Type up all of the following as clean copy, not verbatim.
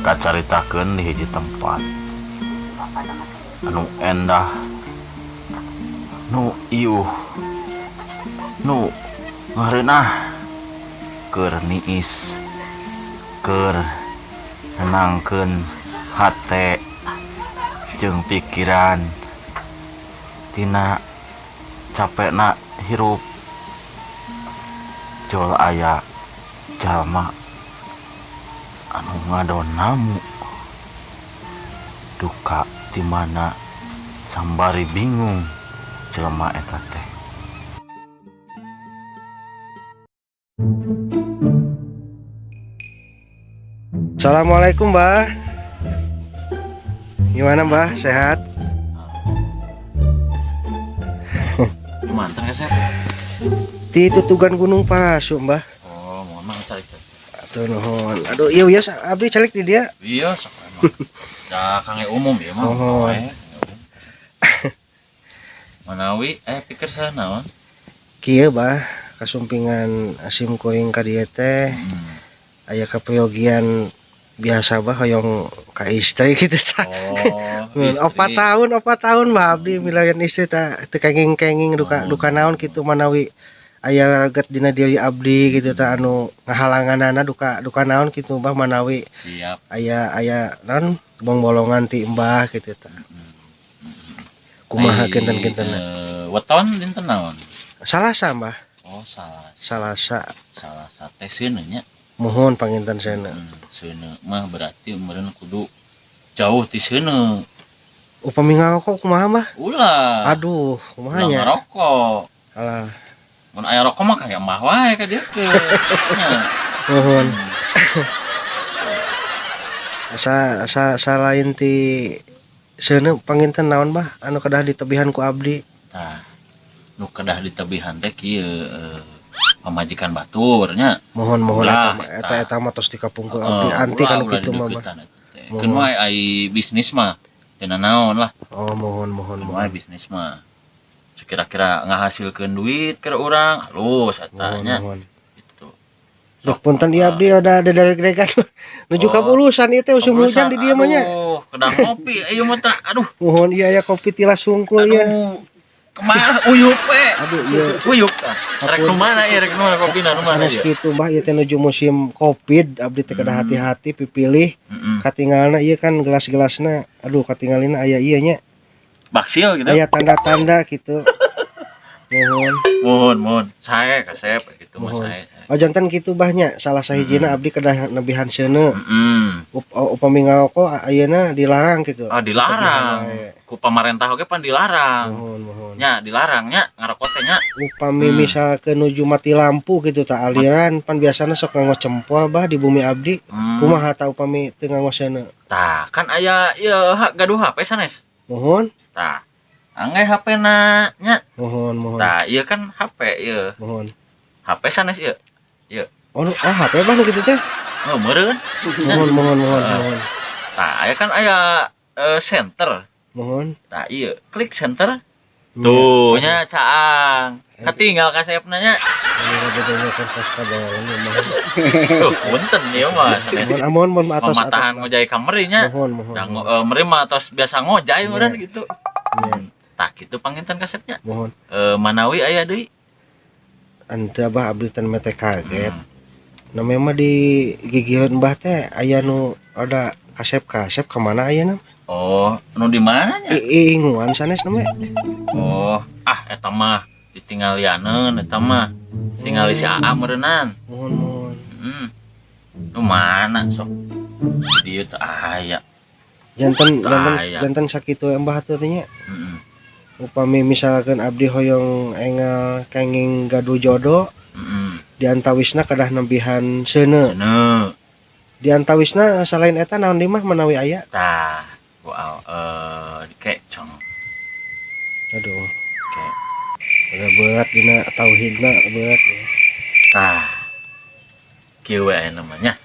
kacaritakeun di hiji tempat anu endah, nu iuh, nu ngeureunah, keur niis, keur nenangkeun hate jeung pikiran tina capekna hirup. Jol aya jalma anu ngadonamu duka di mana sambari bingung jelema eta teh. Assalamualaikum Mbah. Gimana Mbah, sehat? Mantan kasep. Di tutugan Gunung Parasu Mbah. Oh, mohon maaf calik. Atuh nuhun. Aduh, iya abdi calik di dia. Iya, sok emang. Da kange umum ya mah. Oh. Manawi pikir sana naon? Kieu Mbah, kasumpingan asim koing ka dieu teh. Aya kaprayogian biasa Mbah hoyong ka istri gitu tah. Oh, 4 tahun Mbah abdi milayan istri tah teu kenging-kenging duka naon kitu manawi aya get dina diri abdi gitu tah anu ngahalanganana duka naon kitu Mbah manawi siap. aya naon bolongan ti Mbah gitu tah. Kumaha kinten-kintenna? Weton dinten naon? Salasa Mbah. Oh, Salasa teh seuneu nya. Mohon panginten seuneu. Seuneu mah berarti meureun kudu jauh ti seuneu. Upami ngarokok kumaha Mbah? Ulah. Aduh, kumaha Ulah nya? ngarokok. Alah. Mun aya rokok mah kaya Mbah wae ka dieu teh. Mohon. Asa lain ti seuneu panginten naon Mbah anu kedah ditebihan ku abdi? Tah. Nu kedah ditebihan teh kieu pamajikan batur nya. Mohon eta mah tos dikapungkeun abdi anti kana kitu mah Mbah. Keun wae ai bisnis mah teu naon lah. Oh, mohon. Wae bisnis mah. Sekira-kira ngahasilkeun duit keur urang halus eta nya. Gitu. Duh punten ieu abdi ada dedeg-degan nuju ka Bulusan ieu teh usum hujan di dieu mah nya. Aduh, kedah ngopi ieu mah tah. Aduh. Mohon ieu aya kopi tilas sungkul ieu. Kemana uyuk we? Aduh ieu uyuk tah. Rek nu mana ieu rek nu mana kopina nu mana ieu? Kitu Mbah ieu teh nuju musim Covid abdi teh kedah hati-hati pipilih. Katinggalna ieu kan gelas-gelasna aduh katinggalina aya ieu nya. Baksil gitu. Aya tanda-tanda gitu. Mohon. Sae kasep gitu mah sae. Oh janten kitu Mbah nya salah sahijina abdi kedah nebihan seuneu. Upami ngarokok ayeuna dilarang gitu. Oh, dilarang. Ku pamarentah oge pan dilarang. Mohon. Nya dilarang nya ngarokok teh nya. Upami misalkeun nuju mati lampu gitu tah aliran pan biasana sok nganggo cempol Bah di bumi abdi. Kumaha tah upami teu nganggo seuneu? Tah, kan aya ieu gaduh HP sanes. Mohon. Tah. Angge HP-na nya. Mohon. Tah, ieu kan HP ieu. Mohon. HP sanes ieu. Oh, HP Bah nu kitu teh. Oh, meureun. Mohon. Tah, aya kan aya center. Mohon. Tah, ieu klik center. Tuh nya caang. Katinggal kasepna nya. Punten ieu mah. Mohon atos pematahan ngojay kameri nya. Mohon. Meri mah tos biasa ngojay meureun gitu. Tah kitu panginten kasepnya. Mohon. Manawi aya deui. Ante Bah abdi teh mete kaget. Namanya mah di gigieun Mbah teh aya nu ada kasep ka mana ayeuna? Oh, nu di mana nya? Inguan sanes namanya. Oh, eta mah ditinggalianeun eta mah. Tinggali si AA meureunan. Mohon. Nu mana sok? Dieu teh aya. Janten sakitu Mbah atuh teh nya. Upami misalkan abdi hoyong engel kenging gaduh jodoh. Di antawisna kedah nembihan seuneu. Di antawisna selain eta naon di mah menawi aya? Tah, dikecong. Aduh. Udah berat dina tauhidna berat. Tah. Kieu we namanya.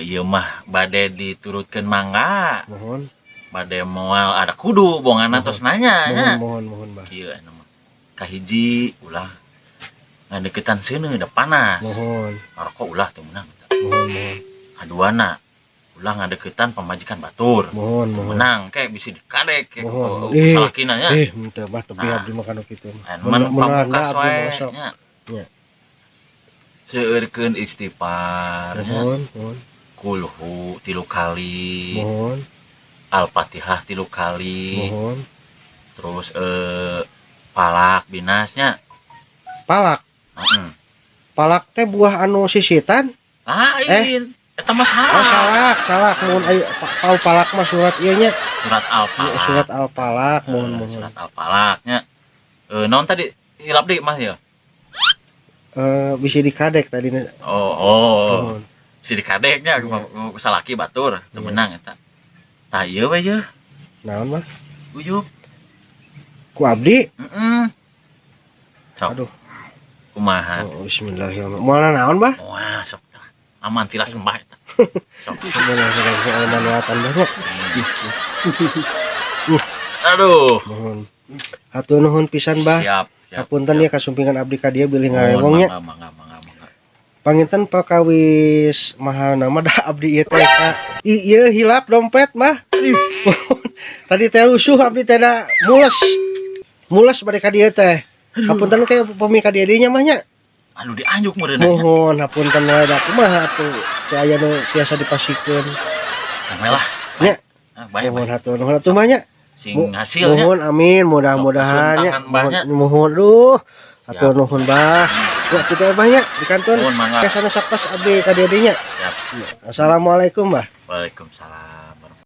Ieu mah bade diturutkeun mangga. Mohon. Bade moal ada kudu bonganna tos nanya nya. Mohon Bah. Kieu mah. Kahiji ulah ngadeukeutan seuneu da panas. Mohon. Ngarokok ulah teu meunang. Mohon. Kaduana ulah ngadeukeutan pamajikan batur. Mohon. Menang kayak bisa dikadek kayak Mohon. salakina nya. Minta bah tebih abdi makan kitu. Mun pamungkas abdi wae masuk. nya. Ya. Seueurkeun istighfar nya. Mohon. Kulhu 3 kali. Mohon. Al-Fatihah 3 kali. Mohon. Terus palak binasnya. Palak. Heeh. Palak teh buah anu sisitan. Lain. Eta mah Oh, salak. Mohon aya palak mah surat ieu nya. Surat Al-Falaq. Surat Al-Falaq, mohon. Surat Al-Falaq nya. Naon tadi hilap deui mah ya? Bisa dikadek tadi. Oh. Si dikadeknya Iya. salaki batur, teu Iya. menang eta. Tah ieu we ye. Naon mah? Uyup. Ku abdi. Heeh. Sok. Aduh. Kumaha? Oh, bismillahirrahmanirrahim. Moalna naon, Bah? Wah, sok. Aman tilas sembah eta. Sok. Bismillahirrahmanirrahim. Manfaatan banyak. Aduh. Mohon. Hatur nuhun pisan, Bah. Siap. Hapunten ya kasumpingan abdi ka dieu bilih Mohon, ngarewongnya. mangga. Panginten pakawis maha nama dah abdi ieu teh ka. Ieu hilap dompet mah. Tadi teh usuh abdi teh da mules bade ka dieu teh. Hapunten kayak pemi ka dieu dinya mah nya. Anu dianjuk meureunna. Mohon hapunten wae da kumaha atuh teh aya nu tiasa dipasikeun. Samelah. Nya. Bae. Mohon hatur nuhun atuh mah nya. Sing hasilnya. Mohon amin mudah-mudahan nya. Kesuntangan banyak. Mohon duh. Hatur nuhun Bah. Ya kita banyak di kantor. Mohon mangga. Kesana saktos abdi ka dieu dinya. Siap. Assalamualaikum Bah. Waalaikumsalam.